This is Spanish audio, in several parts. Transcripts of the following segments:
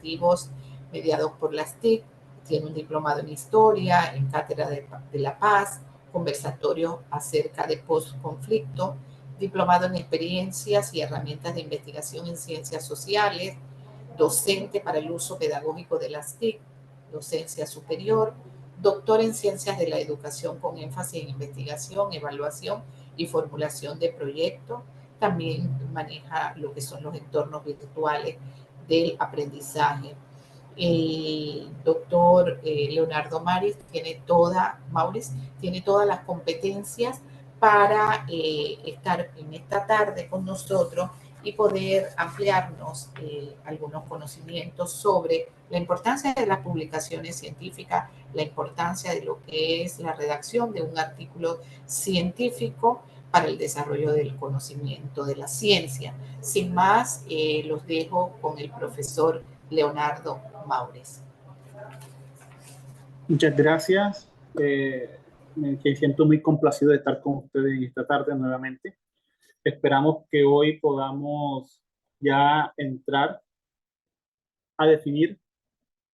educativos mediados por las TIC. Tiene un diplomado en Historia, en Cátedra de la Paz, conversatorios acerca de post-conflicto, diplomado en Experiencias y Herramientas de Investigación en Ciencias Sociales, docente para el uso pedagógico de las TIC, docencia superior, doctor en Ciencias de la Educación con énfasis en investigación, evaluación y formulación de proyectos. También maneja lo que son los entornos virtuales del aprendizaje. El doctor Leonardo Maurice tiene todas las competencias para estar en esta tarde con nosotros y poder ampliarnos algunos conocimientos sobre la importancia de las publicaciones científicas, la importancia de lo que es la redacción de un artículo científico para el desarrollo del conocimiento de la ciencia. Sin más, los dejo con el profesor Leonardo Maurice. Muchas gracias. Me siento muy complacido de estar con ustedes en esta tarde nuevamente. Esperamos que hoy podamos ya entrar a definir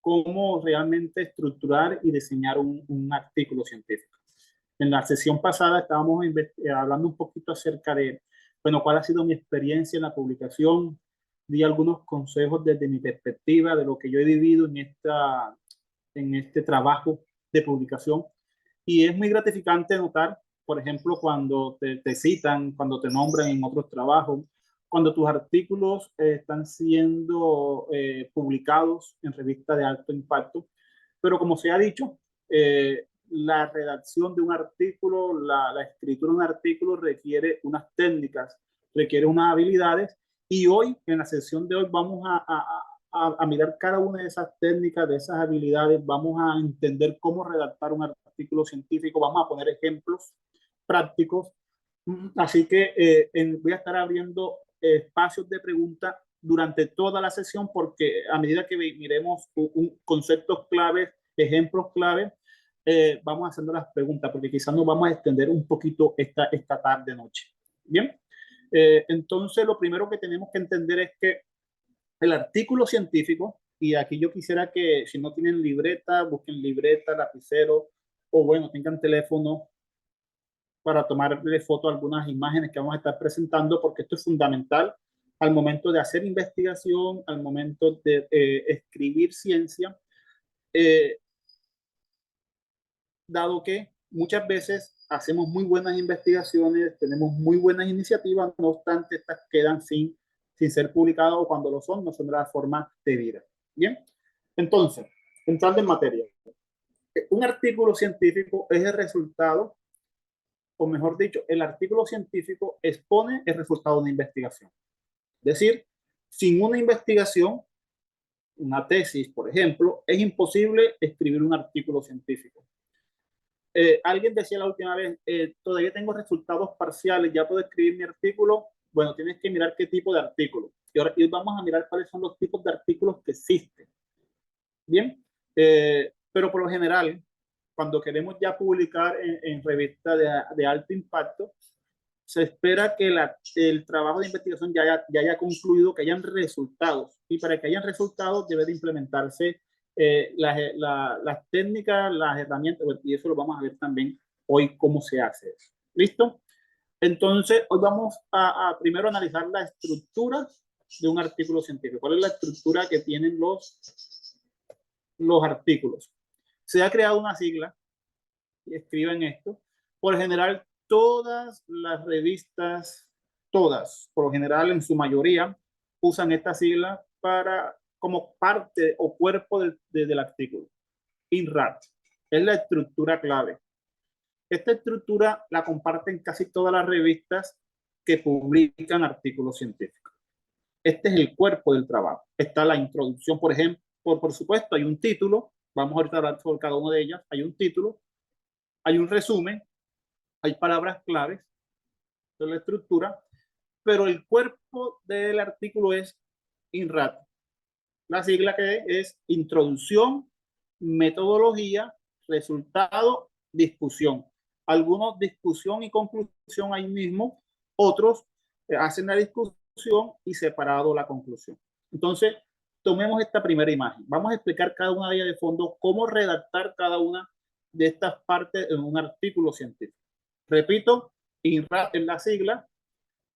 cómo realmente estructurar y diseñar un artículo científico. En la sesión pasada estábamos hablando un poquito acerca de, bueno, cuál ha sido mi experiencia en la publicación. Di algunos consejos desde mi perspectiva de lo que yo he vivido en este trabajo de publicación. Y es muy gratificante notar, por ejemplo, cuando te citan, cuando te nombran en otros trabajos, cuando tus artículos están siendo publicados en revistas de alto impacto. Pero como se ha dicho, la redacción de un artículo, la escritura de un artículo requiere unas técnicas, requiere unas habilidades. Y hoy, en la sesión de hoy, vamos a mirar cada una de esas técnicas, de esas habilidades, vamos a entender cómo redactar un artículo científico, vamos a poner ejemplos prácticos. Así que voy a estar abriendo espacios de pregunta durante toda la sesión, porque a medida que miremos conceptos claves, ejemplos claves, vamos haciendo las preguntas, porque quizás nos vamos a extender un poquito esta tarde noche. Bien, entonces lo primero que tenemos que entender es que el artículo científico, y aquí yo quisiera que si no tienen libreta, busquen libreta, lapicero, o bueno, tengan teléfono para tomarle foto a algunas imágenes que vamos a estar presentando, porque esto es fundamental al momento de hacer investigación, al momento de escribir ciencia, dado que muchas veces hacemos muy buenas investigaciones, tenemos muy buenas iniciativas, no obstante, estas quedan sin ser publicadas, o cuando lo son, no son de la forma debida. Bien, entonces, entrando en materia, un artículo científico es el resultado, o mejor dicho, el artículo científico expone el resultado de una investigación. Es decir, sin una investigación, una tesis, por ejemplo, es imposible escribir un artículo científico. Alguien decía la última vez, todavía tengo resultados parciales, ya puedo escribir mi artículo. Bueno, tienes que mirar qué tipo de artículo. Y ahora vamos a mirar cuáles son los tipos de artículos que existen. Bien, pero por lo general, cuando queremos ya publicar en revistas de alto impacto, se espera que el trabajo de investigación ya haya concluido, que hayan resultados. Y para que hayan resultados debe de implementarse las técnicas, las herramientas, y eso lo vamos a ver también hoy cómo se hace eso. ¿Listo? Entonces, hoy vamos a primero analizar la estructura de un artículo científico. ¿Cuál es la estructura que tienen los artículos? Se ha creado una sigla, y escriben esto. Por general, todas las revistas, todas, por lo general en su mayoría, usan esta sigla como parte o cuerpo del artículo. INRAD es la estructura clave. Esta estructura la comparten casi todas las revistas que publican artículos científicos. Este es el cuerpo del trabajo. Está la introducción, por ejemplo, por supuesto, hay un título. Vamos ahorita a hablar sobre cada una de ellas. Hay un título, hay un resumen, hay palabras claves de la estructura, pero el cuerpo del artículo es INRAD. La sigla que es introducción, metodología, resultado, discusión. Algunos discusión y conclusión ahí mismo, otros hacen la discusión y separado la conclusión. Entonces, tomemos esta primera imagen. Vamos a explicar cada una de ellas de fondo, cómo redactar cada una de estas partes en un artículo científico. Repito, INRAD es la sigla.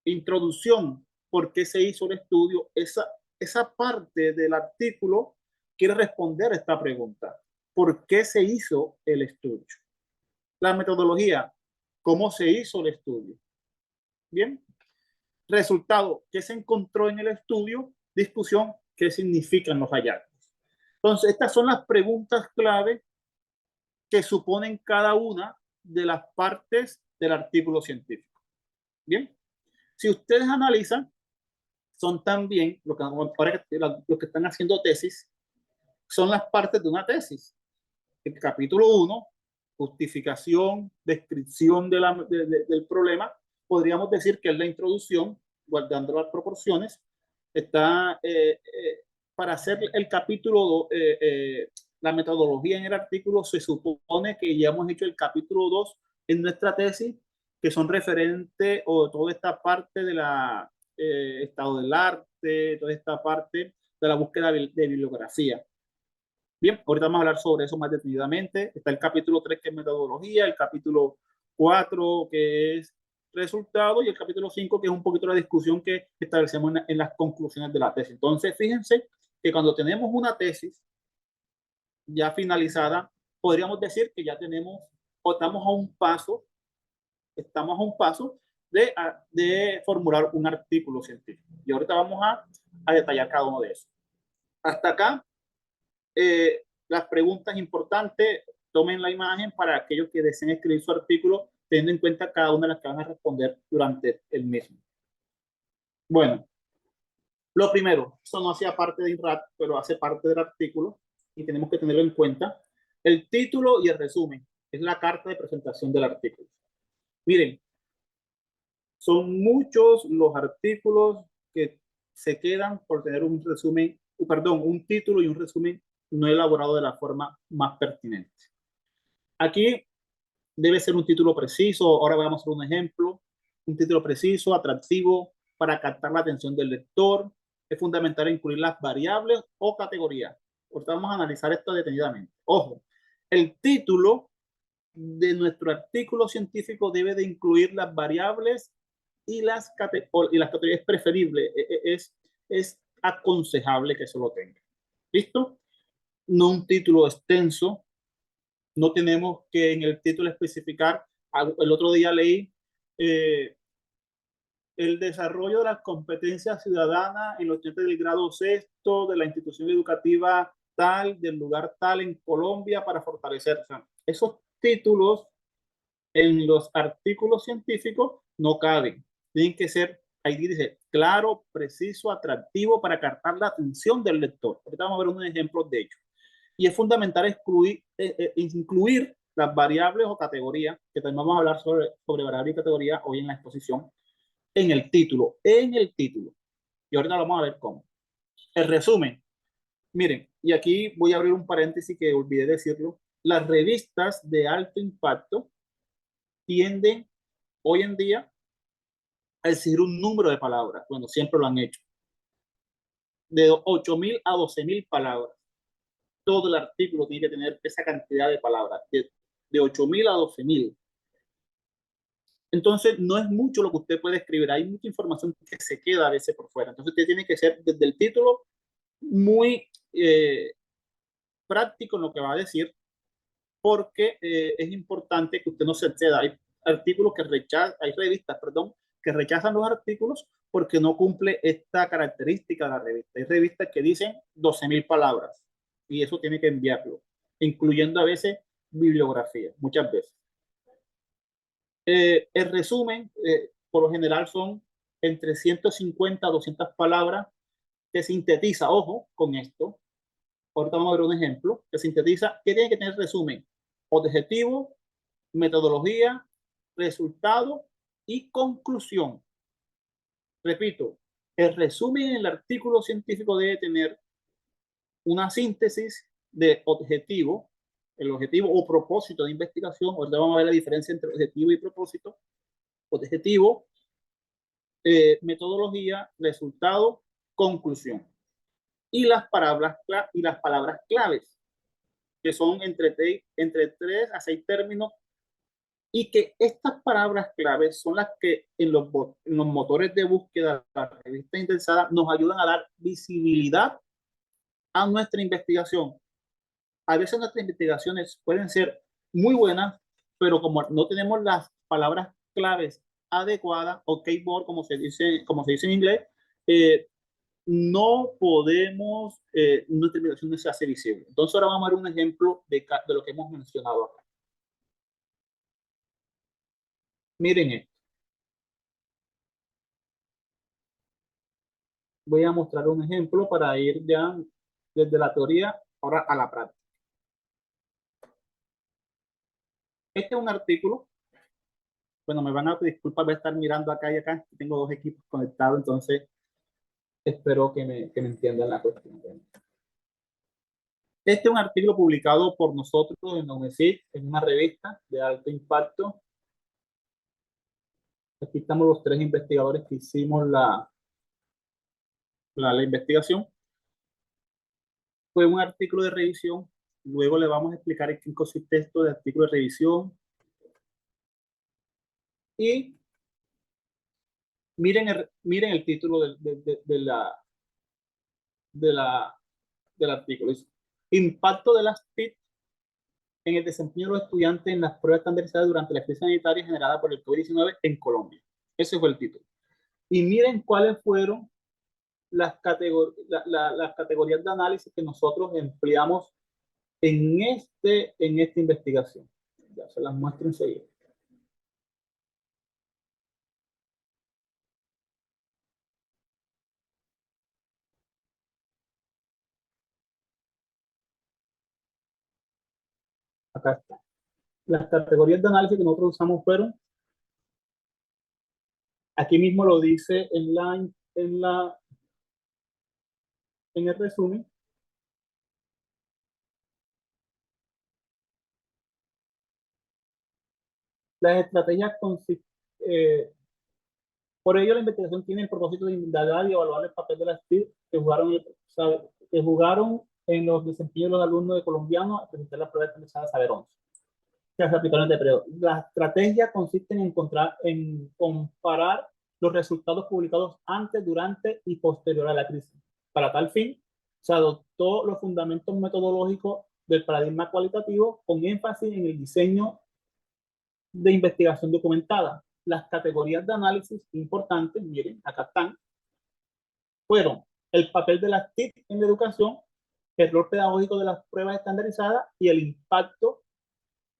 Introducción, ¿por qué se hizo el estudio? Esa parte del artículo quiere responder a esta pregunta. ¿Por qué se hizo el estudio? La metodología, ¿cómo se hizo el estudio? Bien. Resultado, ¿qué se encontró en el estudio? Discusión, ¿qué significan los hallazgos? Entonces, estas son las preguntas clave que suponen cada una de las partes del artículo científico. Bien. Si ustedes analizan, son también, ahora los que están haciendo tesis, son las partes de una tesis. El capítulo 1, justificación, descripción del problema, podríamos decir que es la introducción, guardando las proporciones. Está para hacer el capítulo 2, la metodología en el artículo, se supone que ya hemos hecho el capítulo 2 en nuestra tesis, que son referentes o toda esta parte de la estado del arte, toda esta parte de la búsqueda de bibliografía. Bien, ahorita vamos a hablar sobre eso más detenidamente. Está el capítulo 3, que es metodología, el capítulo 4, que es resultado, y el capítulo 5, que es un poquito la discusión que establecemos en las conclusiones de la tesis. Entonces, fíjense que cuando tenemos una tesis ya finalizada, podríamos decir que ya tenemos, o estamos a un paso de formular un artículo científico. Y ahorita vamos a detallar cada uno de esos. Hasta acá, las preguntas importantes, tomen la imagen para aquellos que deseen escribir su artículo, teniendo en cuenta cada una de las que van a responder durante el mismo. Bueno, lo primero, esto no hacía parte de INRAD, pero hace parte del artículo y tenemos que tenerlo en cuenta. El título y el resumen es la carta de presentación del artículo. Miren, son muchos los artículos que se quedan por tener un resumen, perdón, un título y un resumen no elaborado de la forma más pertinente. Aquí debe ser un título preciso. Ahora vamos a hacer un ejemplo. Un título preciso, atractivo, para captar la atención del lector. Es fundamental incluir las variables o categorías. Ahorita vamos a analizar esto detenidamente. Ojo, el título de nuestro artículo científico debe de incluir las variables y las categorías. Preferibles. Es aconsejable que se lo tenga. ¿Listo? No un título extenso. No tenemos que en el título especificar. El otro día leí el desarrollo de las competencias ciudadanas en los estudiantes del grado sexto de la institución educativa tal, del lugar tal en Colombia para fortalecer. O sea, esos títulos en los artículos científicos no caben. Tienen que ser, ahí dice, claro, preciso, atractivo para captar la atención del lector. Ahorita vamos a ver un ejemplo de ello. Y es fundamental incluir las variables o categorías, que también vamos a hablar sobre variables y categorías hoy en la exposición, en el título. Y ahorita vamos a ver cómo. El resumen. Miren, y aquí voy a abrir un paréntesis que olvidé decirlo. Las revistas de alto impacto tienden hoy en día a decir un número de palabras. Bueno, siempre lo han hecho. De 8.000 a 12.000 palabras. Todo el artículo tiene que tener esa cantidad de palabras, de 8.000 a 12.000. Entonces, no es mucho lo que usted puede escribir. Hay mucha información que se queda a veces por fuera. Entonces, usted tiene que ser desde el título muy práctico en lo que va a decir, porque es importante que usted no se exceda. Hay artículos que rechazan, hay revistas, perdón, que rechazan los artículos porque no cumple esta característica de la revista. Hay revistas que dicen 12.000 palabras y eso tiene que enviarlo, incluyendo a veces bibliografía, muchas veces. El resumen, por lo general, son entre 150 a 200 palabras que sintetiza, ojo con esto. Ahorita vamos a ver un ejemplo que sintetiza. ¿Qué tiene que tener resumen? Objetivo, metodología, resultado y conclusión. Repito, el resumen en el artículo científico debe tener una síntesis de objetivo, el objetivo o propósito de investigación. Ahorita vamos a ver la diferencia entre objetivo y propósito. Objetivo, metodología, resultado, conclusión. y las palabras claves, que son entre 3 a 6 términos, y que estas palabras claves son las que en los motores de búsqueda de la revista interesada nos ayudan a dar visibilidad a nuestra investigación. A veces nuestras investigaciones pueden ser muy buenas, pero como no tenemos las palabras claves adecuadas, o keyword, como se dice en inglés, no podemos, nuestra investigación no se hace visible. Entonces ahora vamos a ver un ejemplo de lo que hemos mencionado acá. Miren esto. Voy a mostrar un ejemplo para ir ya desde la teoría ahora a la práctica. Este es un artículo. Bueno, me van a disculpar, voy a estar mirando acá y acá. Tengo dos equipos conectados, entonces espero que me entiendan la cuestión. Este es un artículo publicado por nosotros en la UNESID, en una revista de alto impacto. Aquí estamos los 3 investigadores que hicimos la investigación. Fue un artículo de revisión. Luego le vamos a explicar en qué consiste esto de artículo de revisión. Y miren el título del artículo. Dice, impacto de las TIC en el desempeño de los estudiantes en las pruebas estandarizadas durante la crisis sanitaria generada por el COVID-19 en Colombia. Ese fue el título. Y miren cuáles fueron las categorías de análisis que nosotros empleamos en esta investigación. Ya se las muestro enseguida. Acá está. Las categorías de análisis que nosotros usamos fueron, aquí mismo lo dice en el resumen. Las estrategias por ello la investigación tiene el propósito de indagar y evaluar el papel de las TIC que jugaron en los desempeños de los alumnos de colombianos a presentar las pruebas de Saber 11. Que se aplicaron de periodo. La estrategia consiste en comparar los resultados publicados antes, durante y posterior a la crisis. Para tal fin, se adoptó los fundamentos metodológicos del paradigma cualitativo con énfasis en el diseño de investigación documentada. Las categorías de análisis importantes, miren, acá están, fueron el papel de las TIC en la educación, el rol pedagógico de las pruebas estandarizadas y el impacto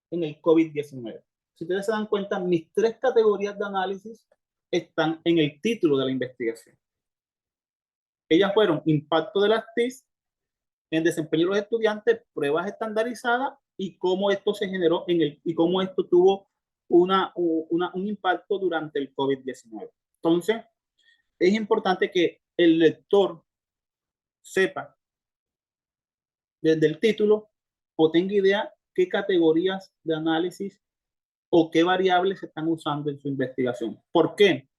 en el COVID-19. Si ustedes se dan cuenta, mis 3 categorías de análisis están en el título de la investigación. Ellas fueron impacto de las TIC en desempeño de los estudiantes, pruebas estandarizadas y cómo esto se generó y cómo esto tuvo un impacto durante el COVID-19. Entonces, es importante que el lector sepa desde el título o tenga idea qué categorías de análisis o qué variables se están usando en su investigación. ¿Por qué?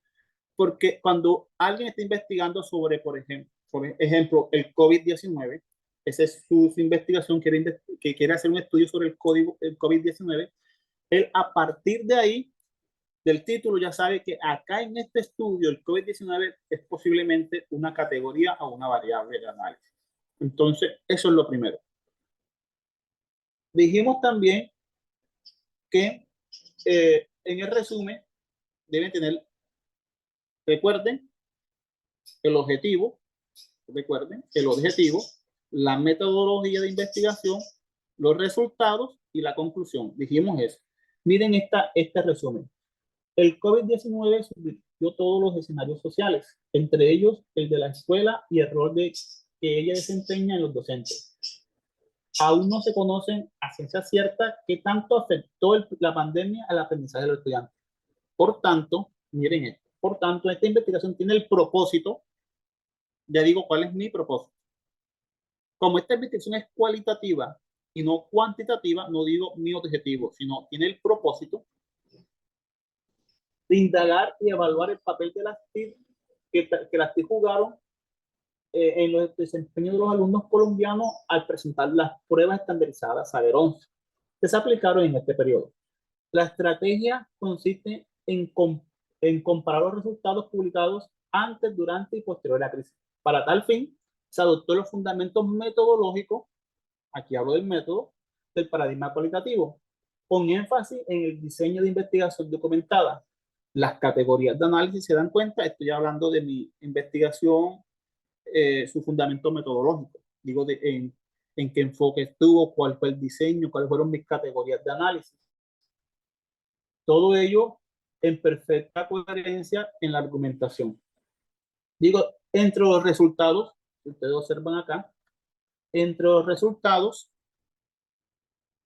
Porque cuando alguien está investigando sobre, por ejemplo, el COVID-19, esa es su investigación, que quiere hacer un estudio sobre el COVID-19, él a partir de ahí, del título, ya sabe que acá en este estudio el COVID-19 es posiblemente una categoría o una variable de análisis. Entonces, eso es lo primero. Dijimos también que en el resumen deben tener, recuerden el objetivo, la metodología de investigación, los resultados y la conclusión. Dijimos eso. Miren este resumen. El COVID-19 subvirtió todos los escenarios sociales, entre ellos el de la escuela y el rol que ella desempeña en los docentes. Aún no se conocen a ciencia cierta qué tanto afectó la pandemia al aprendizaje de los estudiantes. Por tanto, miren esto. Por tanto, esta investigación tiene el propósito, ya digo cuál es mi propósito. Como esta investigación es cualitativa y no cuantitativa, no digo mi objetivo, sino tiene el propósito de indagar y evaluar el papel de las TIC que las TIC jugaron en los desempeños de los alumnos colombianos al presentar las pruebas estandarizadas Saber 11 que se aplicaron en este periodo. La estrategia consiste en comparar los resultados publicados antes, durante y posterior a la crisis. Para tal fin, se adoptó los fundamentos metodológicos, aquí hablo del método, del paradigma cualitativo, con énfasis en el diseño de investigación documentada. Las categorías de análisis se dan cuenta, estoy hablando de mi investigación, su fundamento metodológico, digo en qué enfoque estuvo, cuál fue el diseño, cuáles fueron mis categorías de análisis. Todo ello en perfecta coherencia en la argumentación. Digo, entre los resultados, ustedes observan acá, entre los resultados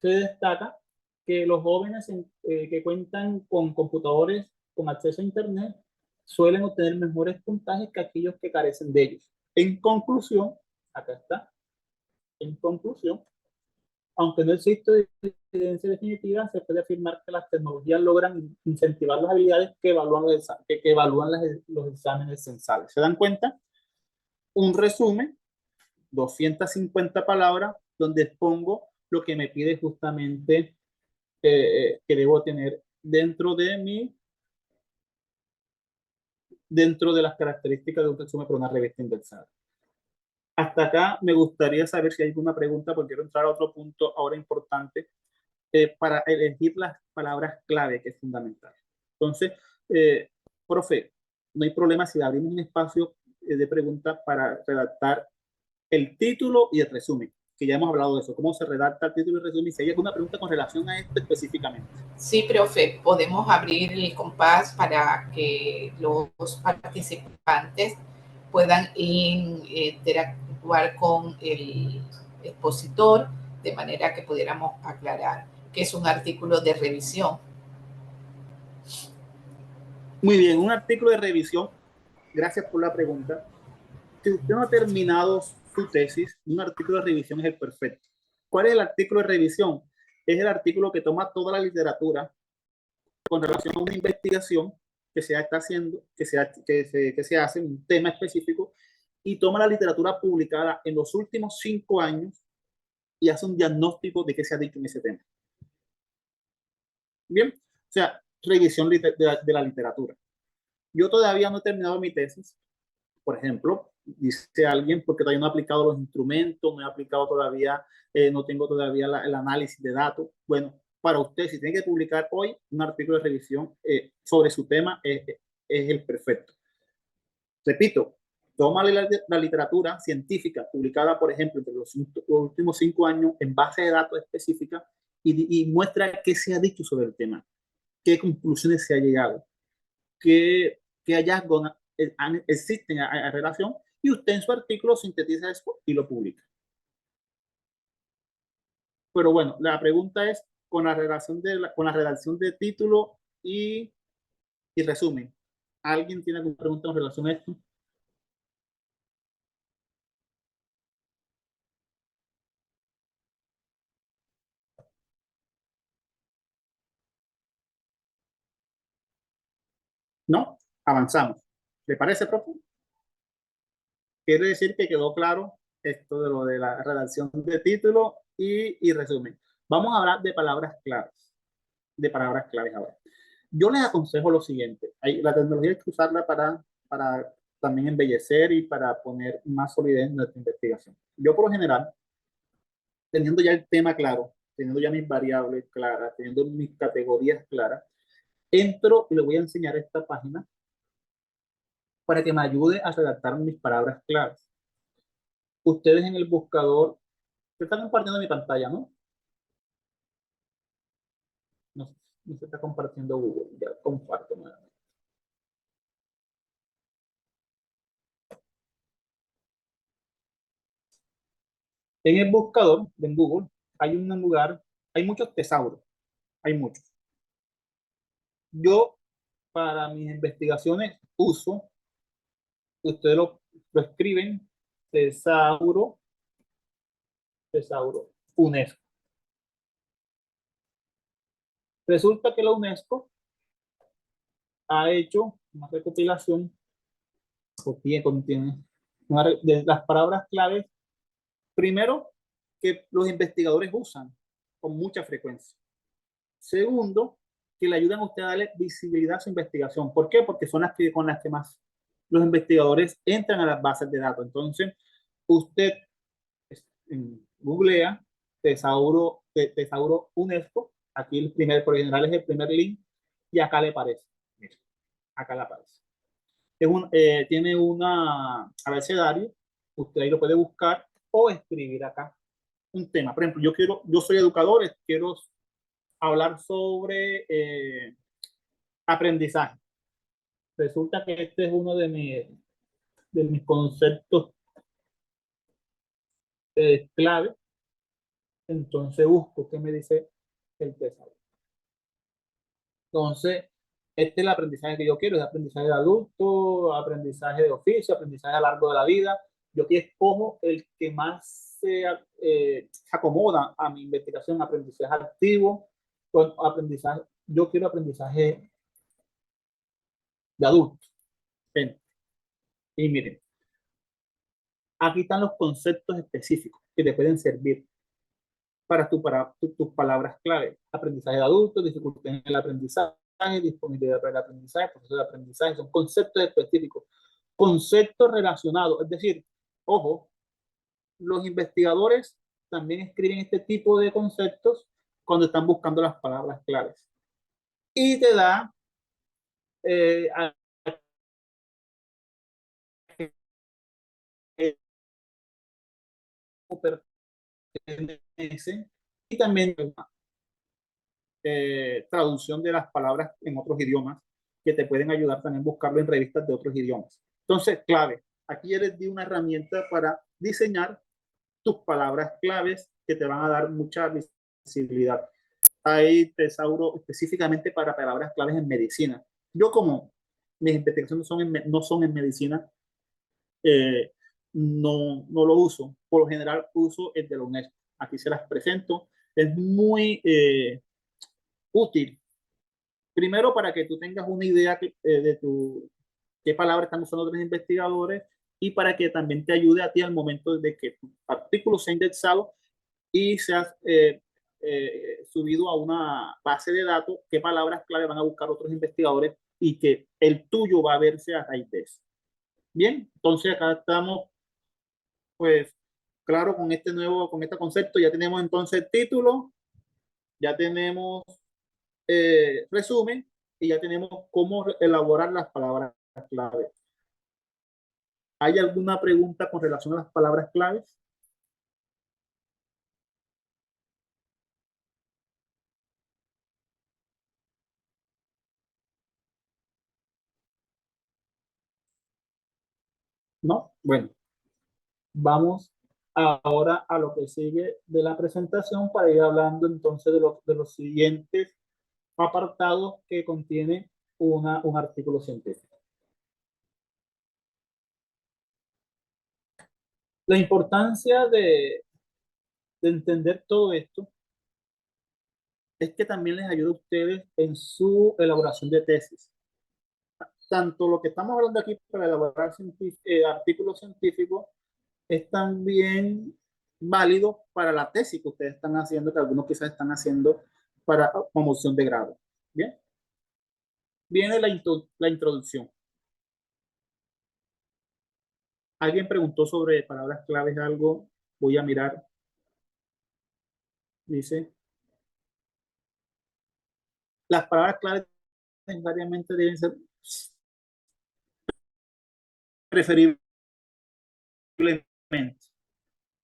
se destaca que los jóvenes que cuentan con computadores con acceso a Internet suelen obtener mejores puntajes que aquellos que carecen de ellos. En conclusión, acá está, en conclusión, aunque no existe evidencia definitiva, se puede afirmar que las tecnologías logran incentivar las habilidades que evalúan los exámenes censales. ¿Se dan cuenta? Un resumen, 250 palabras, donde expongo lo que me pide justamente que debo tener dentro de las características de un resumen para una revista indexada. Hasta acá me gustaría saber si hay alguna pregunta, porque quiero entrar a otro punto ahora importante para elegir las palabras clave, que es fundamental. Entonces, profe, no hay problema si abrimos un espacio de preguntas para redactar el título y el resumen, que ya hemos hablado de eso, cómo se redacta el título y el resumen, si hay alguna pregunta con relación a esto específicamente. Sí, profe, podemos abrir el compás para que los participantes puedan interactuar con el expositor de manera que pudiéramos aclarar que es un artículo de revisión. Muy bien, un artículo de revisión, gracias por la pregunta. Si usted no ha terminado su tesis, un artículo de revisión es el perfecto. ¿Cuál es el artículo de revisión? Es el artículo que toma toda la literatura con relación a una investigación que se está haciendo, que se hace en un tema específico, y toma la literatura publicada en los últimos 5 años y hace un diagnóstico de qué se ha dicho en ese tema. Bien, o sea, revisión de la literatura. Yo todavía no he terminado mi tesis, por ejemplo, dice alguien, porque todavía no he aplicado los instrumentos, no he aplicado todavía, no tengo todavía el análisis de datos. Bueno, para usted, si tiene que publicar hoy un artículo de revisión sobre su tema, es el perfecto. Repito, toma la literatura científica publicada, por ejemplo, entre los últimos 5 años en base de datos específicas y muestra qué se ha dicho sobre el tema, qué conclusiones se ha llegado, qué hallazgos existen a relación, y usted en su artículo sintetiza eso y lo publica. Pero bueno, la pregunta es con la redacción de título y resumen. ¿Alguien tiene alguna pregunta en relación a esto? ¿No? Avanzamos. ¿Le parece, profe? Quiere decir que quedó claro esto de lo de la redacción de título y resumen. Vamos a hablar de palabras claves. De palabras claves ahora. Yo les aconsejo lo siguiente. La tecnología hay que usarla para también embellecer y para poner más solidez en nuestra investigación. Yo, por lo general, teniendo ya el tema claro, teniendo ya mis variables claras, teniendo mis categorías claras, entro y le voy a enseñar esta página para que me ayude a redactar mis palabras claves. Ustedes en el buscador, se están compartiendo mi pantalla, ¿no? No, no se está compartiendo Google, ya comparto nuevamente. En el buscador de Google hay un lugar, hay muchos tesauros, hay muchos. Yo para mis investigaciones uso, ustedes lo escriben, tesauro UNESCO. Resulta que la UNESCO ha hecho una recopilación, contiene De las palabras claves, primero, que los investigadores usan con mucha frecuencia. Segundo, que le ayudan a usted a darle visibilidad a su investigación. ¿Por qué? Porque son las que, con las que más los investigadores entran a las bases de datos. Entonces, usted googlea Tesauro UNESCO, aquí el primer, por lo general es el primer link, y acá le aparece. Mira, acá le aparece. Tiene una abecedario, usted ahí lo puede buscar o escribir acá un tema. Por ejemplo, yo soy educador, quiero hablar sobre aprendizaje. Resulta que este es uno de mis conceptos clave. Entonces busco qué me dice el tesauro. Entonces, este es el aprendizaje que yo quiero, es aprendizaje de adulto, aprendizaje de oficio, aprendizaje a lo largo de la vida. Yo aquí escojo el que más se acomoda a mi investigación, aprendizaje activo, aprendizaje, yo quiero aprendizaje de adulto. Y miren, aquí están los conceptos específicos que te pueden servir para tus palabras clave. Aprendizaje de adultos, dificultad en el aprendizaje, disponibilidad para el aprendizaje, proceso de aprendizaje, son conceptos específicos, conceptos relacionados. Es decir, ojo, los investigadores también escriben este tipo de conceptos cuando están buscando las palabras claves. Y te da eh, y también traducción de las palabras en otros idiomas que te pueden ayudar también a buscarlo en revistas de otros idiomas. Entonces, clave. Aquí ya les di una herramienta para diseñar tus palabras claves que te van a dar mucha visibilidad. Hay tesauro específicamente para palabras claves en medicina. Yo como mis investigaciones no son en medicina, eh, no lo uso. Por lo general uso el de la UNESCO. Aquí se las presento. Es muy útil. Primero, para que tú tengas una idea de qué palabras están usando otros investigadores y para que también te ayude a ti al momento de que tu artículo sea indexado y seas subido a una base de datos, qué palabras clave van a buscar otros investigadores y que el tuyo va a verse a raíz de eso. Bien, entonces acá estamos, pues, claro, con este concepto. Ya tenemos entonces el título, ya tenemos resumen y ya tenemos cómo elaborar las palabras clave. ¿Hay alguna pregunta con relación a las palabras claves? ¿No? Bueno, vamos ahora a lo que sigue de la presentación para ir hablando entonces de los siguientes apartados que contiene un artículo científico. La importancia de entender todo esto es que también les ayuda a ustedes en su elaboración de tesis. Tanto lo que estamos hablando aquí para elaborar artículos científicos es también válido para la tesis que ustedes están haciendo, que algunos quizás están haciendo para promoción de grado. Bien, viene la introducción. Alguien preguntó sobre palabras claves algo, voy a mirar. Dice, las palabras claves necesariamente deben ser preferiblemente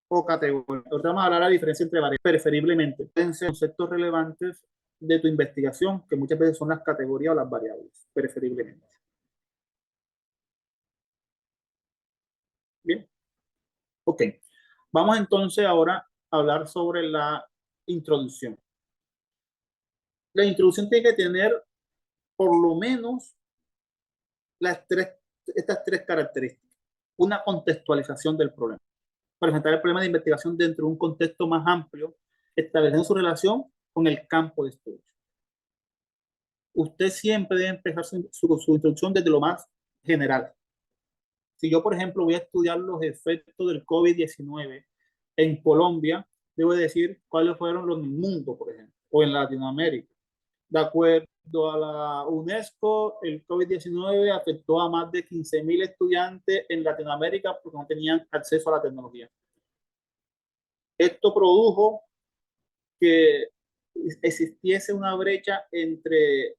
o categoría. Ahorita vamos a hablar de la diferencia entre variables. Preferiblemente pueden ser conceptos relevantes de tu investigación, que muchas veces son las categorías o las variables, preferiblemente. Bien, ok. Vamos entonces ahora a hablar sobre la introducción. La introducción tiene que tener por lo menos estas tres características. Una contextualización del problema. Presentar el problema de investigación dentro de un contexto más amplio, estableciendo su relación con el campo de estudio. Usted siempre debe empezar su introducción desde lo más general. Si yo, por ejemplo, voy a estudiar los efectos del COVID-19 en Colombia, debo decir cuáles fueron los en el mundo, por ejemplo, o en Latinoamérica. De acuerdo a la UNESCO, el COVID-19 afectó a más de 15.000 estudiantes en Latinoamérica porque no tenían acceso a la tecnología. Esto produjo que existiese una brecha entre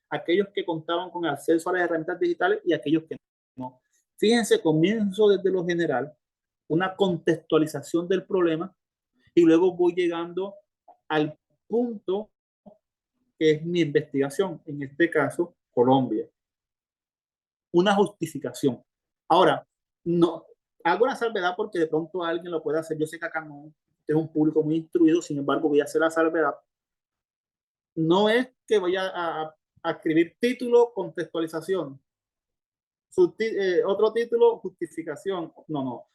aquellos que contaban con acceso a las herramientas digitales y aquellos que no. Fíjense, comienzo desde lo general, una contextualización del problema y luego voy llegando al punto que es mi investigación, en este caso, Colombia. Una justificación. Ahora, no hago una salvedad porque de pronto alguien lo puede hacer. Yo sé que acá no es un público muy instruido, sin embargo, voy a hacer la salvedad. No es que voy a escribir título, contextualización, otro título, justificación. No, no.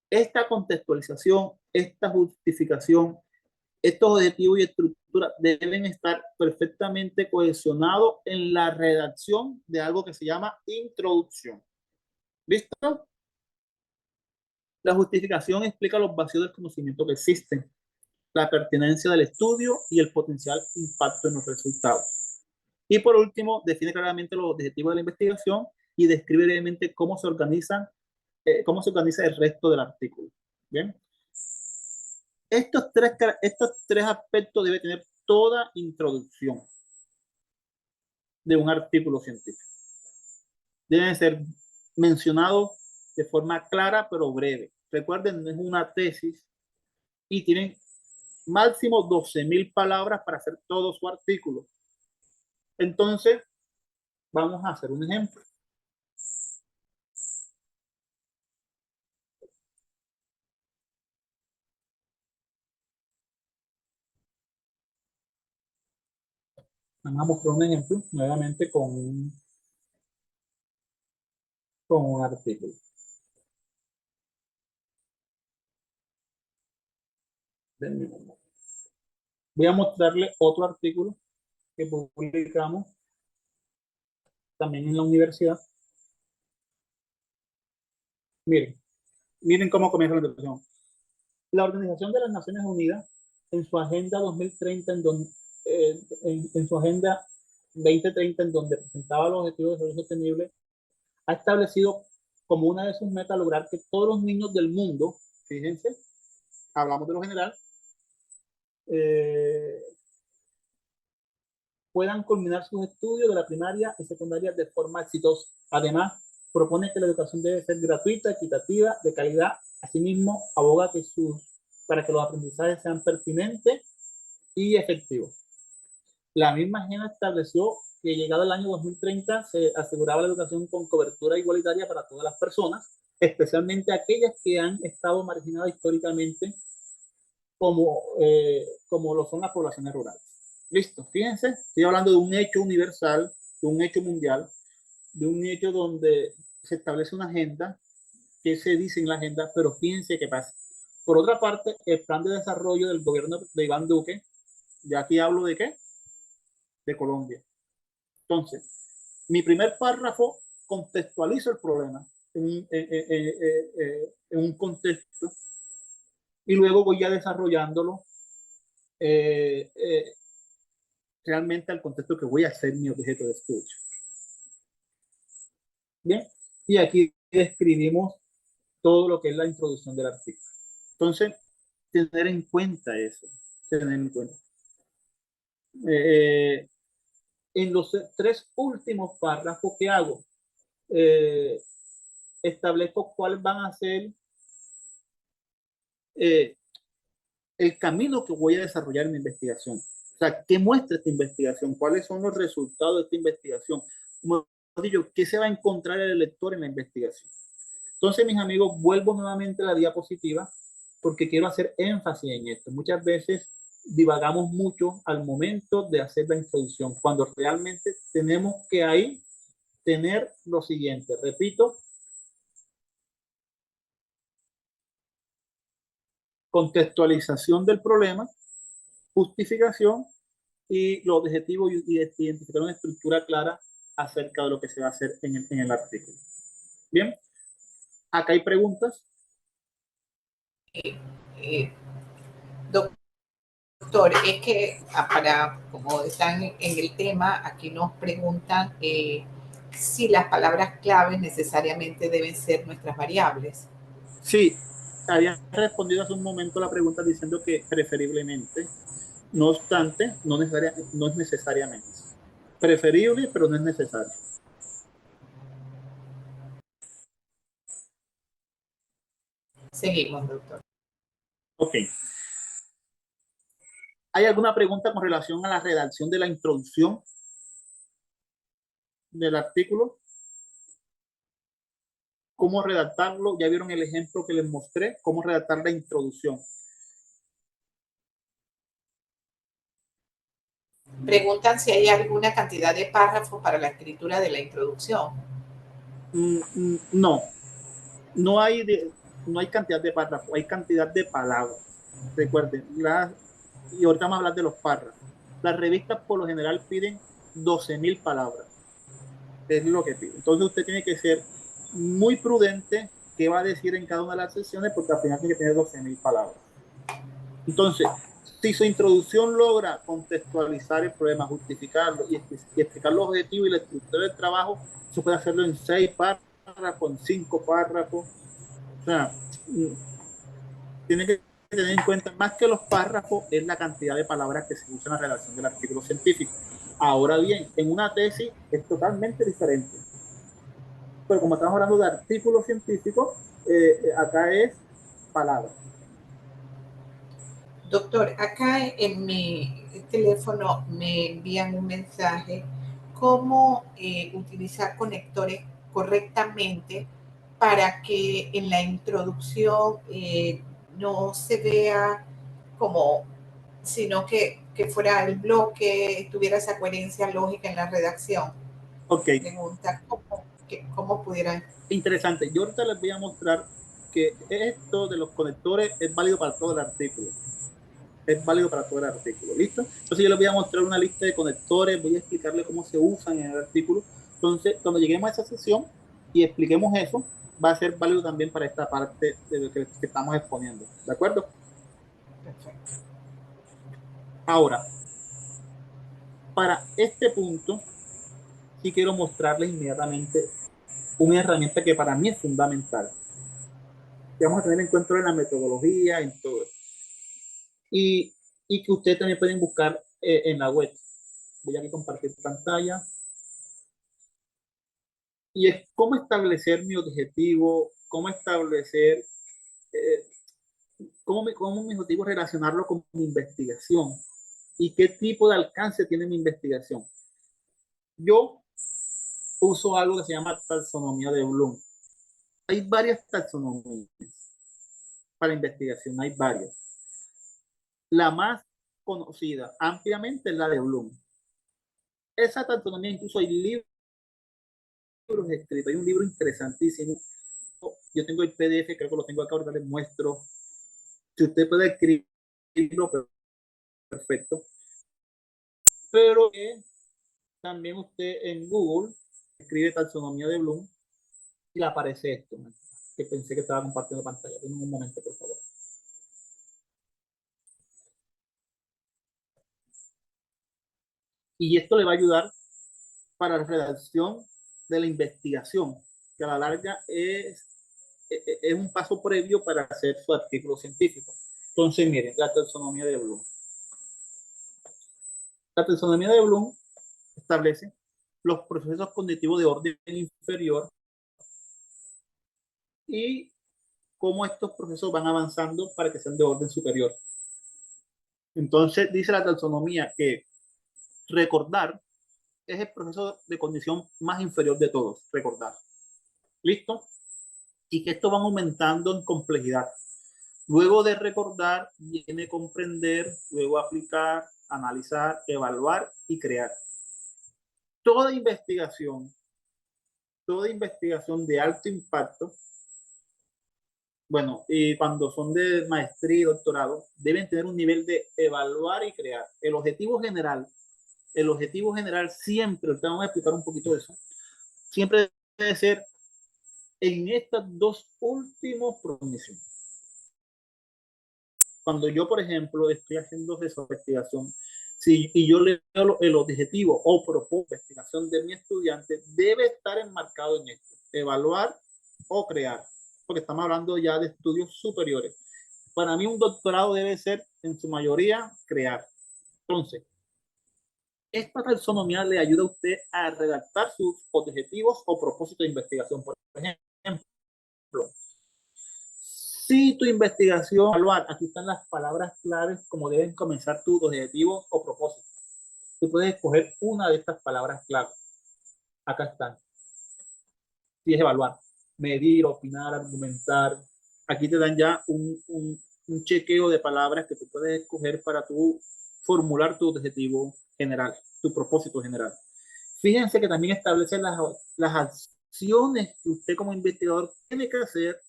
Esta contextualización, esta justificación, estos objetivos y estructuras deben estar perfectamente cohesionados en la redacción de algo que se llama introducción. ¿Listo? La justificación explica los vacíos del conocimiento que existen, la pertinencia del estudio y el potencial impacto en los resultados. Y por último, define claramente los objetivos de la investigación y describe brevemente cómo se organiza el resto del artículo. Bien. Estos tres aspectos debe tener toda introducción de un artículo científico. Deben ser mencionados de forma clara pero breve. Recuerden, no es una tesis y tienen máximo 12.000 palabras para hacer todo su artículo. Entonces, vamos a hacer un ejemplo. Vamos a mostrar un ejemplo nuevamente con un artículo. Voy a mostrarle otro artículo que publicamos también en la universidad. Miren cómo comienza la introducción. La Organización de las Naciones Unidas, en su Agenda 2030, en su Agenda 2030, en donde presentaba los Objetivos de Desarrollo Sostenible, ha establecido como una de sus metas lograr que todos los niños del mundo, fíjense, hablamos de lo general, puedan culminar sus estudios de la primaria y secundaria de forma exitosa. Además, propone que la educación debe ser gratuita, equitativa, de calidad. Asimismo, aboga para que los aprendizajes sean pertinentes y efectivos. La misma agenda estableció que llegado el año 2030 se aseguraba la educación con cobertura igualitaria para todas las personas, especialmente aquellas que han estado marginadas históricamente como lo son las poblaciones rurales. Listo, fíjense, estoy hablando de un hecho universal, de un hecho mundial, de un hecho donde se establece una agenda, que se dice en la agenda, pero fíjense qué pasa. Por otra parte, el plan de desarrollo del gobierno de Iván Duque, ya aquí hablo de qué, de Colombia. Entonces, mi primer párrafo contextualiza el problema en un contexto y luego voy ya desarrollándolo realmente al contexto que voy a hacer mi objeto de estudio. Bien, y aquí describimos todo lo que es la introducción del artículo. Entonces, tener en cuenta eso, tener en cuenta. En los tres últimos párrafos que hago, establezco cuáles van a ser el camino que voy a desarrollar en mi investigación. O sea, ¿qué muestra esta investigación? ¿Cuáles son los resultados de esta investigación? Como digo, ¿qué se va a encontrar el lector en la investigación? Entonces, mis amigos, vuelvo nuevamente a la diapositiva porque quiero hacer énfasis en esto. Muchas veces divagamos mucho al momento de hacer la introducción, cuando realmente tenemos que ahí tener lo siguiente. Repito, contextualización del problema, justificación y los objetivos y identificar una estructura clara acerca de lo que se va a hacer en el artículo. Bien, acá hay preguntas. Eh, Doctor, es que como están en el tema, aquí nos preguntan si las palabras claves necesariamente deben ser nuestras variables. Sí, había respondido hace un momento la pregunta diciendo que preferiblemente, no obstante, no es necesariamente. Preferible, pero no es necesario. Seguimos, doctor. Ok. ¿Hay alguna pregunta con relación a la redacción de la introducción del artículo? ¿Cómo redactarlo? Ya vieron el ejemplo que les mostré, cómo redactar la introducción. Preguntan si hay alguna cantidad de párrafos para la escritura de la introducción. No, no hay cantidad de párrafos, hay cantidad de palabras. Recuerden, y ahorita vamos a hablar de los párrafos. Las revistas por lo general piden 12.000 palabras. Es lo que piden. Entonces usted tiene que ser muy prudente qué va a decir en cada una de las sesiones porque al final tiene que tener 12.000 palabras. Entonces, si su introducción logra contextualizar el problema, justificarlo y explicar los objetivos y la estructura del trabajo, se puede hacerlo en 6 párrafos, en 5 párrafos. O sea, tiene que tener en cuenta más que los párrafos es la cantidad de palabras que se usa en la redacción del artículo científico. Ahora bien, en una tesis es totalmente diferente. Pero como estamos hablando de artículos científicos, acá es palabras. Doctor, acá en mi teléfono me envían un mensaje cómo utilizar conectores correctamente para que en la introducción no se vea como, sino que fuera el bloque, tuviera esa coherencia lógica en la redacción. Ok, Pregunta cómo pudiera. interesante. Yo ahorita les voy a mostrar que esto de los conectores es válido para todo el artículo. Es válido para todo el artículo. ¿Listo? Entonces yo les voy a mostrar una lista de conectores, voy a explicarles cómo se usan en el artículo. Entonces, cuando lleguemos a esa sesión y expliquemos eso, va a ser válido también para esta parte de lo que estamos exponiendo. ¿De acuerdo? Perfecto. Ahora, para este punto, sí quiero mostrarles inmediatamente una herramienta que para mí es fundamental. Que vamos a tener en cuenta en la metodología, en todo eso. Y que ustedes también pueden buscar en la web. Voy a compartir pantalla. Y es cómo establecer mi objetivo, cómo establecer, eh, cómo mi objetivo relacionarlo con mi investigación y qué tipo de alcance tiene mi investigación. Yo uso algo que se llama taxonomía de Bloom. Hay varias taxonomías para investigación, hay varias. La más conocida ampliamente es la de Bloom. Esa taxonomía, incluso hay libros escritos, hay un libro interesantísimo. Yo tengo el PDF, creo que lo tengo acá, ahorita les muestro. Si usted puede escribirlo, perfecto. Pero también usted en Google escribe taxonomía de Bloom y le aparece esto, ¿no? Que pensé que estaba compartiendo pantalla. Denme un momento, por favor. Y esto le va a ayudar para la redacción de la investigación, que a la larga es un paso previo para hacer su artículo científico. Entonces, miren, la taxonomía de Bloom. La taxonomía de Bloom establece los procesos cognitivos de orden inferior y cómo estos procesos van avanzando para que sean de orden superior. Entonces, dice la taxonomía que recordar es el proceso de cognición más inferior de todos, recordar. ¿Listo? Y que esto va aumentando en complejidad. Luego de recordar, viene comprender, luego aplicar, analizar, evaluar y crear. Toda investigación, toda investigación de alto impacto, bueno, y cuando son de maestría y doctorado, deben tener un nivel de evaluar y crear. El objetivo general siempre, ahorita vamos a explicar un poquito de eso, siempre debe ser en estas dos últimos promisiones. Cuando yo, por ejemplo, estoy haciendo esa investigación, y yo leo el objetivo o propósito de investigación de mi estudiante, debe estar enmarcado en esto: evaluar o crear, porque estamos hablando ya de estudios superiores. Para mí un doctorado debe ser en su mayoría crear. Entonces, esta taxonomía le ayuda a usted a redactar sus objetivos o propósitos de investigación. Por ejemplo, si tu investigación, evaluar, aquí están las palabras claves como deben comenzar tus objetivos o propósitos. Tú puedes escoger una de estas palabras claves. Acá están. Si es evaluar, medir, opinar, argumentar. Aquí te dan ya un chequeo de palabras que tú puedes escoger para tú formular tu objetivo general, tu propósito general. Fíjense que también establece las acciones que usted como investigador tiene que hacer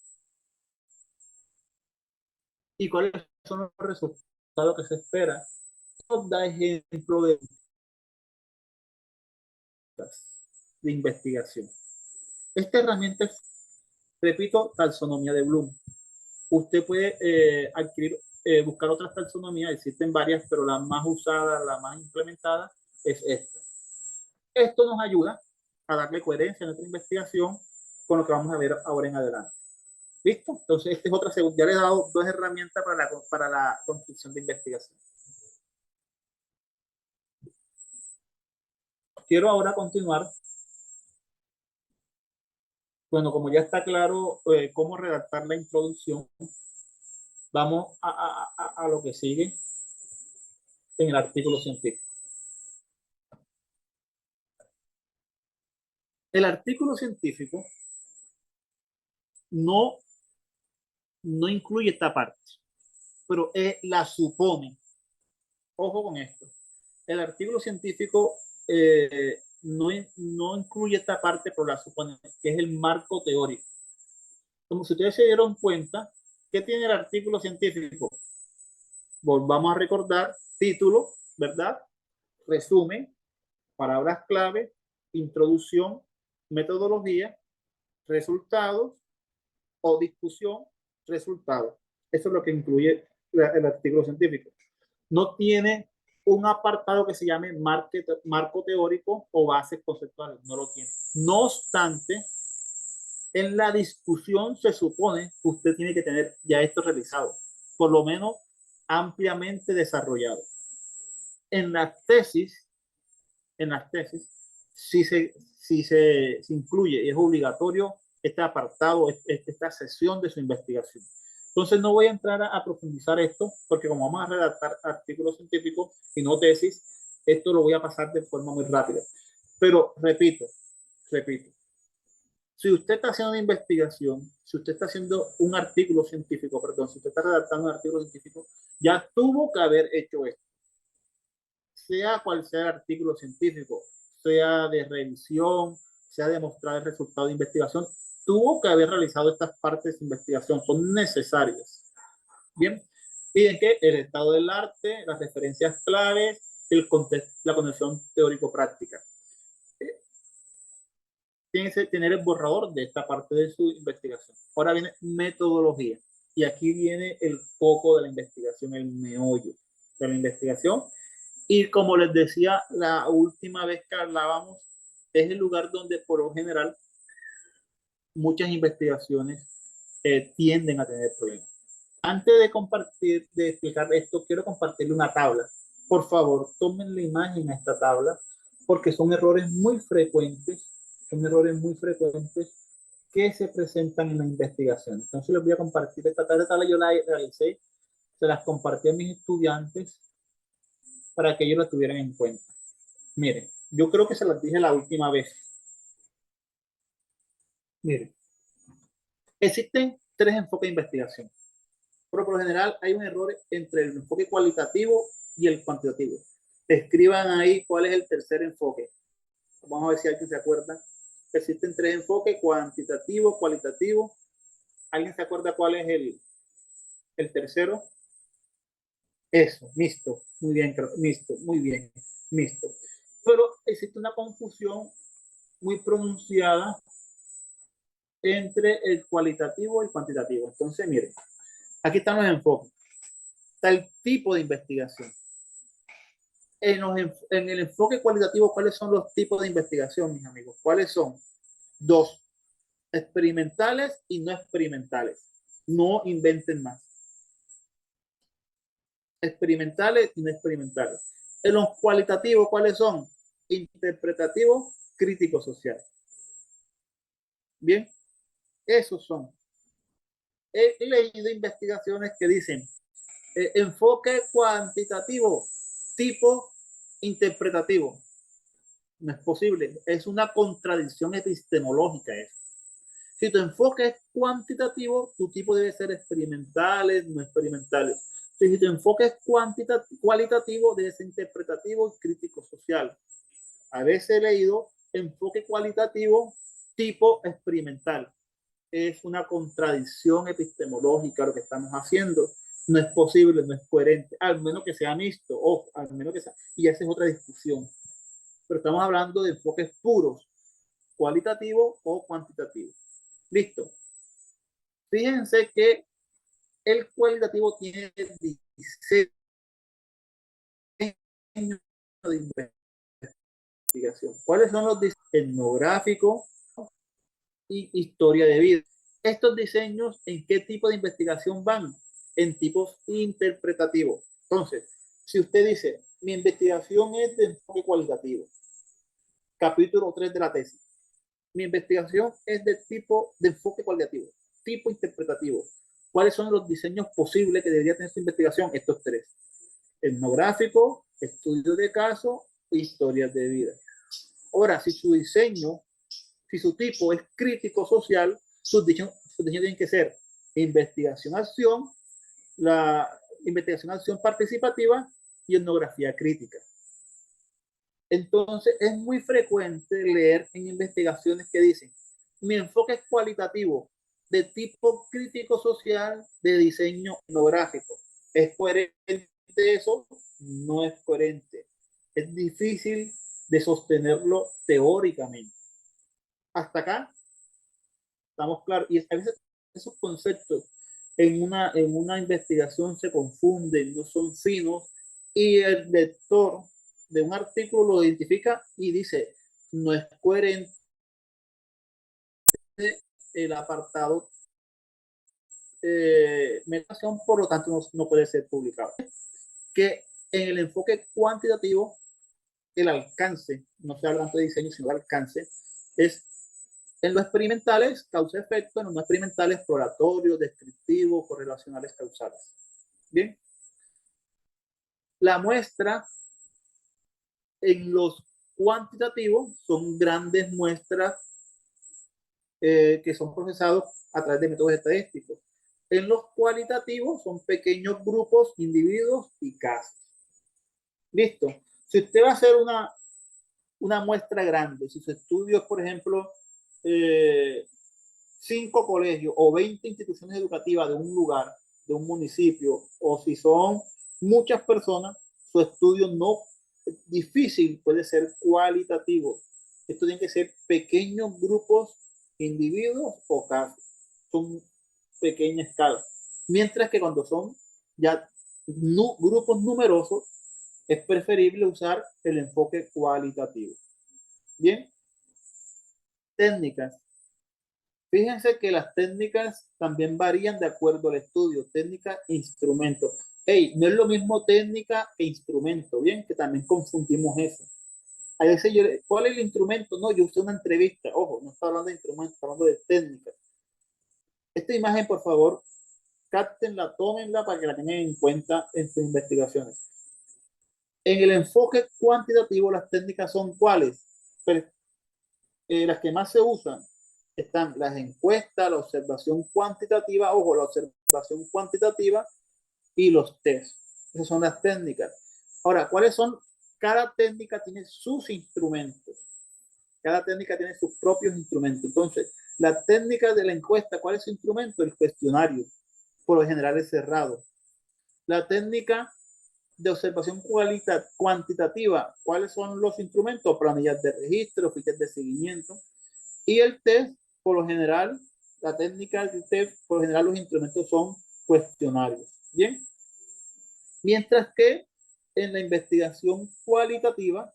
y cuáles son los resultados que se espera. Nos da ejemplo de investigación. Esta herramienta es, repito, taxonomía de Bloom. Usted puede adquirir, buscar otras taxonomías, existen varias, pero la más usada, la más implementada es esta. Esto nos ayuda a darle coherencia a nuestra investigación con lo que vamos a ver ahora en adelante. ¿Listo? Entonces, esta es otra segunda. Ya les he dado dos herramientas para la construcción de investigación. Quiero ahora continuar. Bueno, como ya está claro cómo redactar la introducción, vamos a lo que sigue en el artículo científico. El artículo científico no incluye esta parte, pero la supone. Ojo con esto. El artículo científico no incluye esta parte, pero la supone, que es el marco teórico. Como si ustedes se dieron cuenta, ¿qué tiene el artículo científico? Volvamos a recordar: título, ¿verdad? Resumen, palabras clave, introducción, metodología, resultados o discusión, resultados. Eso es lo que incluye el artículo científico. No tiene un apartado que se llame marco teórico o bases conceptuales, no lo tiene. No obstante, en la discusión se supone que usted tiene que tener ya esto realizado, por lo menos ampliamente desarrollado. En las tesis sí se incluye y es obligatorio este apartado, esta sesión de su investigación. Entonces no voy a entrar a profundizar esto, porque como vamos a redactar artículos científicos y no tesis, esto lo voy a pasar de forma muy rápida. Pero repito, si usted está haciendo una investigación, si usted está haciendo un artículo científico, perdón, si usted está redactando un artículo científico, ya tuvo que haber hecho esto. Sea cual sea el artículo científico, sea de revisión, sea de mostrar el resultado de investigación, tuvo que haber realizado estas partes de investigación, son necesarias. Bien, piden que el estado del arte, las referencias claves, el contexto, la conexión teórico-práctica. Tiene que tener el borrador de esta parte de su investigación. Ahora viene metodología. Y aquí viene el foco de la investigación, el meollo de la investigación. Y como les decía la última vez que hablábamos, es el lugar donde por lo general muchas investigaciones tienden a tener problemas. Antes de explicar esto, quiero compartirle una tabla. Por favor, tomen la imagen a esta tabla, porque son errores muy frecuentes que se presentan en la investigación. Entonces les voy a compartir esta tabla. Yo la realicé, se las compartí a mis estudiantes para que ellos la tuvieran en cuenta. Miren, yo creo que se las dije la última vez. Miren, existen tres enfoques de investigación, pero por lo general hay un error entre el enfoque cualitativo y el cuantitativo. Escriban ahí cuál es el tercer enfoque. Vamos a ver si alguien se acuerda. Existen tres enfoques: cuantitativo, cualitativo. ¿Alguien se acuerda cuál es el tercero? Eso, mixto. Muy bien, mixto, muy bien, mixto. Pero existe una confusión muy pronunciada entre el cualitativo y el cuantitativo. Entonces, miren, aquí están los enfoques. Está el tipo de investigación. En el enfoque cualitativo, ¿cuáles son los tipos de investigación, mis amigos? ¿Cuáles son? Dos: experimentales y no experimentales. No inventen más. Experimentales y no experimentales. En los cualitativos, ¿cuáles son? Interpretativo, crítico social. Bien, esos son. He leído investigaciones que dicen enfoque cuantitativo, tipo interpretativo. No es posible, es una contradicción epistemológica eso. Si tu enfoque es cuantitativo, tu tipo debe ser experimentales, no experimentales. Si tu enfoque es cualitativo, debe ser interpretativo y crítico social. A veces he leído enfoque cualitativo tipo experimental. Es una contradicción epistemológica lo que estamos haciendo. No es posible, no es coherente, al menos que sea mixto, o al menos que sea, y esa es otra discusión. Pero estamos hablando de enfoques puros, cualitativo o cuantitativo. Listo. Fíjense que el cualitativo tiene diseño de investigación. ¿Cuáles son los diseños? Etnográfico y historia de vida. Estos diseños, ¿en qué tipo de investigación van? En tipos interpretativos. Entonces, si usted dice, mi investigación es de enfoque cualitativo, capítulo 3 de la tesis, mi investigación es de tipo de enfoque cualitativo, tipo interpretativo. ¿Cuáles son los diseños posibles que debería tener su investigación? Estos tres: etnográfico, estudio de caso, historias de vida. Ahora, si su diseño, si su tipo es crítico social, sus diseños tienen que ser investigación-acción, la investigación-acción participativa y etnografía crítica. Entonces, es muy frecuente leer en investigaciones que dicen, mi enfoque es cualitativo, de tipo crítico social, de diseño etnográfico. ¿Es coherente eso? No es coherente. Es difícil de sostenerlo teóricamente. Hasta acá estamos claros. Y a veces esos conceptos en una investigación se confunden, no son finos, y el lector de un artículo lo identifica y dice, no es coherente el apartado meditación, por lo tanto no puede ser publicado. Que en el enfoque cuantitativo, el alcance, no se habla tanto de diseño, sino de alcance, es en los experimentales causa-efecto, en los no experimentales exploratorio, descriptivo, correlacionales causales. Bien. La muestra en los cuantitativos son grandes muestras que son procesados a través de métodos estadísticos. En los cualitativos son pequeños grupos, individuos y casos. Listo. Si usted va a hacer una muestra grande, si su estudio es, por ejemplo, 5 colegios o 20 instituciones educativas de un lugar, de un municipio, o si son muchas personas, su estudio no difícil puede ser cualitativo. Esto tiene que ser pequeños grupos, individuos o casos. Son pequeña escala. Mientras que cuando son ya grupos numerosos, es preferible usar el enfoque cualitativo. Bien. Técnicas. Fíjense que las técnicas también varían de acuerdo al estudio. Técnica e instrumento. Hey, no es lo mismo técnica que instrumento. Bien, que también confundimos eso. A veces yo, ¿cuál es el instrumento? No, yo usé una entrevista. Ojo, no está hablando de instrumento, está hablando de técnica. Esta imagen, por favor, cáptenla, tómenla para que la tengan en cuenta en sus investigaciones. En el enfoque cuantitativo, las técnicas son ¿cuáles? Las que más se usan están las encuestas, la observación cuantitativa, ojo, la observación cuantitativa y los test. Esas son las técnicas. Ahora, ¿cuáles son? Cada técnica tiene sus instrumentos. Cada técnica tiene sus propios instrumentos. Entonces, la técnica de la encuesta, ¿cuál es su instrumento? El cuestionario. Por lo general es cerrado. La técnica de observación cuantitativa, ¿cuáles son los instrumentos? Planillas de registro, fichas de seguimiento. Y el test, por lo general, La técnica de usted, por lo general, los instrumentos son cuestionarios. Bien. Mientras que en la investigación cualitativa,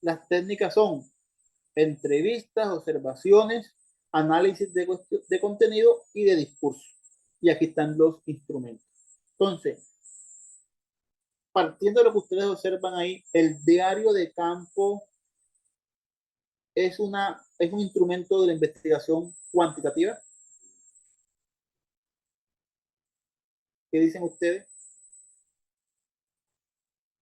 las técnicas son entrevistas, observaciones, análisis de contenido y de discurso. Y aquí están los instrumentos. Entonces, partiendo de lo que ustedes observan ahí, el diario de campo es un instrumento de la investigación cuantitativa. ¿Qué dicen ustedes?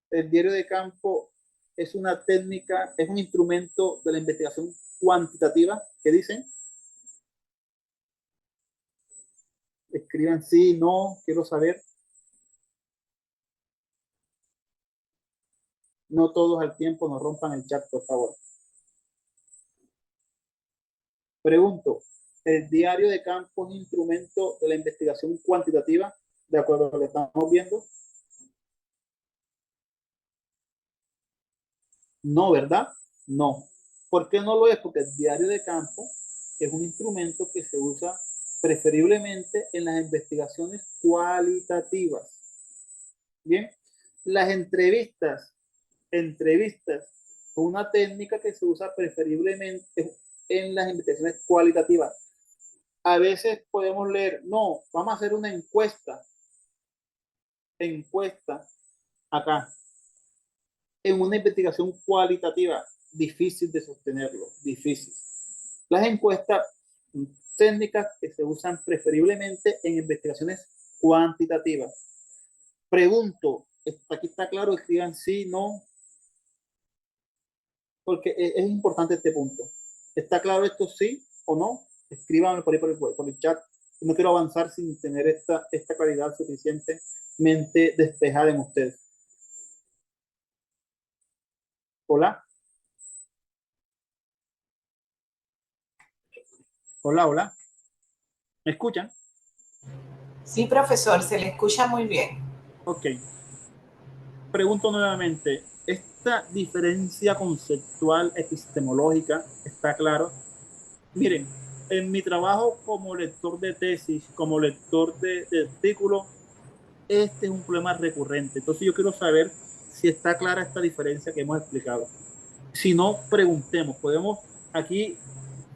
El diario de campo es una técnica, es un instrumento de la investigación cuantitativa. ¿Qué dicen? Escriban sí, no, quiero saber. No todos al tiempo, nos rompan el chat, por favor. Pregunto, ¿el diario de campo es un instrumento de la investigación cuantitativa, de acuerdo a lo que estamos viendo? No, ¿verdad? No. ¿Por qué no lo es? Porque el diario de campo es un instrumento que se usa preferiblemente en las investigaciones cualitativas. Bien, las entrevistas son una técnica que se usa preferiblemente en las investigaciones cualitativas. A veces podemos leer, no, vamos a hacer una encuesta acá, en una investigación cualitativa, difícil de sostenerlo, difícil. Las encuestas son técnicas que se usan preferiblemente en investigaciones cuantitativas. Pregunto, aquí está claro, escriban sí, no, porque es importante este punto. ¿Está claro esto sí o no? Escríbanlo por ahí por el chat. No quiero avanzar sin tener esta claridad suficientemente despejada en ustedes. Hola. Hola, hola. ¿Me escuchan? Sí, profesor, se le escucha muy bien. Ok. Pregunto nuevamente, ¿esta diferencia conceptual epistemológica está claro? Miren, en mi trabajo como lector de tesis, como lector de artículos, este es un problema recurrente. Entonces yo quiero saber si está clara esta diferencia que hemos explicado. Si no, preguntemos. Podemos aquí,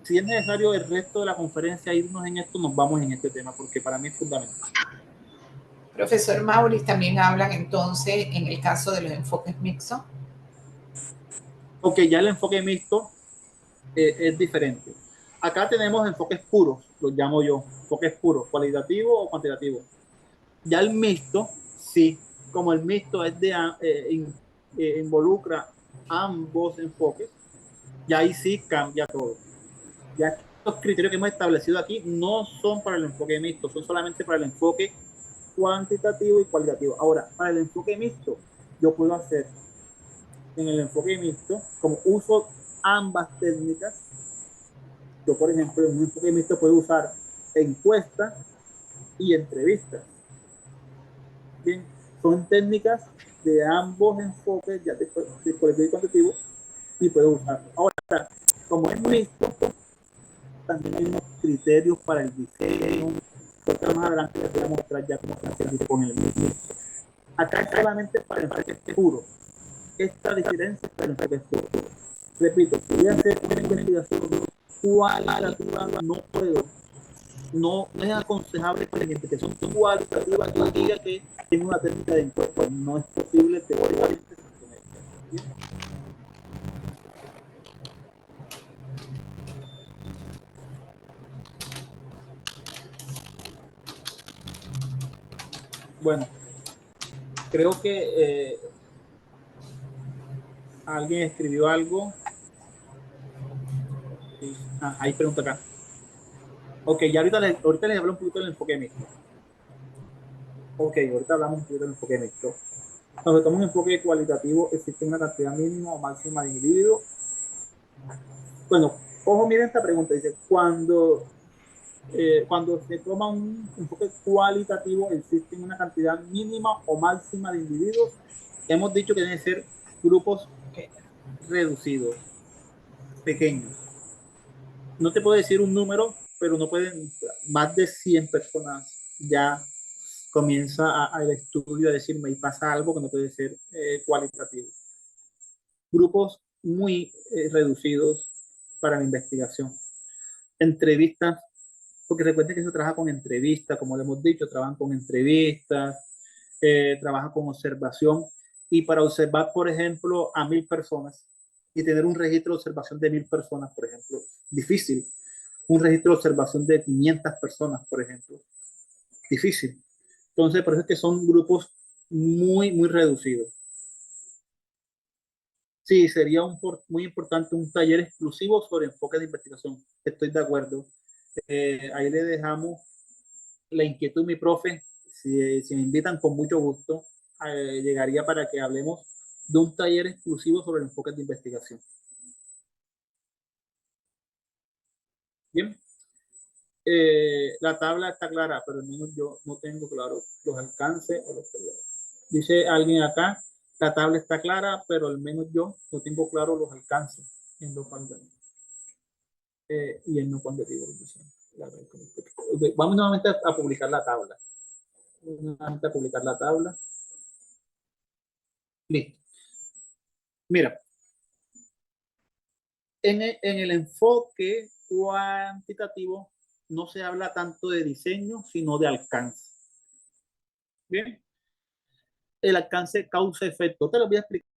si es necesario el resto de la conferencia irnos en esto, nos vamos en este tema, porque para mí es fundamental. Profesor Maurice, también hablan entonces en el caso de los enfoques mixtos. Ok, ya el enfoque mixto es diferente. Acá tenemos enfoques puros, los llamo yo, enfoques puros, cualitativo o cuantitativo. Ya el mixto, sí, como el mixto es involucra ambos enfoques, ya ahí sí cambia todo. Ya los criterios que hemos establecido aquí no son para el enfoque mixto, son solamente para el enfoque cuantitativo y cualitativo. Ahora, para el enfoque mixto, yo puedo hacer en el enfoque mixto, como uso ambas técnicas, yo, por ejemplo, en un enfoque mixto puedo usar encuestas y entrevistas. Bien, son técnicas de ambos enfoques, ya de colectivo y cuantitativo, y puedo usar. Ahora, como es mixto, también hay unos criterios para el diseño, porque más adelante les voy a mostrar ya cómo se hace con el mixto. Acá es solamente para el enfoque puro. Esta diferencia es para el enfoque puro. Repito, si voy a hacer una investigación cualitativa, no puedo. No es aconsejable que la investigación cualitativa yo diga que tengo una técnica de encuesta. No es posible teóricamente. Bueno, creo que alguien escribió algo. Hay pregunta acá. Ok, ya ahorita les hablo un poquito del enfoque mixto. Ok, ahorita hablamos un poquito del enfoque mixto. Cuando tomamos un enfoque cualitativo, existe una cantidad mínima o máxima de individuos. Bueno, ojo, miren esta pregunta. Dice, cuando se toma un enfoque cualitativo, existe una cantidad mínima o máxima de individuos. Hemos dicho que deben ser grupos reducidos, pequeños. No te puedo decir un número, pero no pueden, más de 100 personas ya comienza el estudio a decirme, y pasa algo que no puede ser cualitativo. Grupos muy reducidos para la investigación. Entrevistas, porque recuerden que se trabaja con entrevistas, como le hemos dicho, trabajan con entrevistas, trabaja con observación, y para observar, por ejemplo, a 1000 personas y tener un registro de observación de 1000 personas, por ejemplo, difícil. Un registro de observación de 500 personas, por ejemplo, difícil. Entonces, por eso es que son grupos muy, muy reducidos. Sí, sería muy importante un taller exclusivo sobre enfoque de investigación. Estoy de acuerdo. Ahí le dejamos la inquietud, mi profe. Si me invitan, con mucho gusto, llegaría para que hablemos de un taller exclusivo sobre enfoques de investigación. Bien. La tabla está clara, pero al menos yo no tengo claro los alcances o los periodos. Dice alguien acá, la tabla está clara, pero al menos yo no tengo claro los alcances en los pandemias. Y el no cuantitativo. Vamos nuevamente a publicar la tabla. Nuevamente a publicar la tabla. Listo. Mira, en el enfoque cuantitativo no se habla tanto de diseño, sino de alcance. Bien. El alcance causa-efecto. Te lo voy a explicar.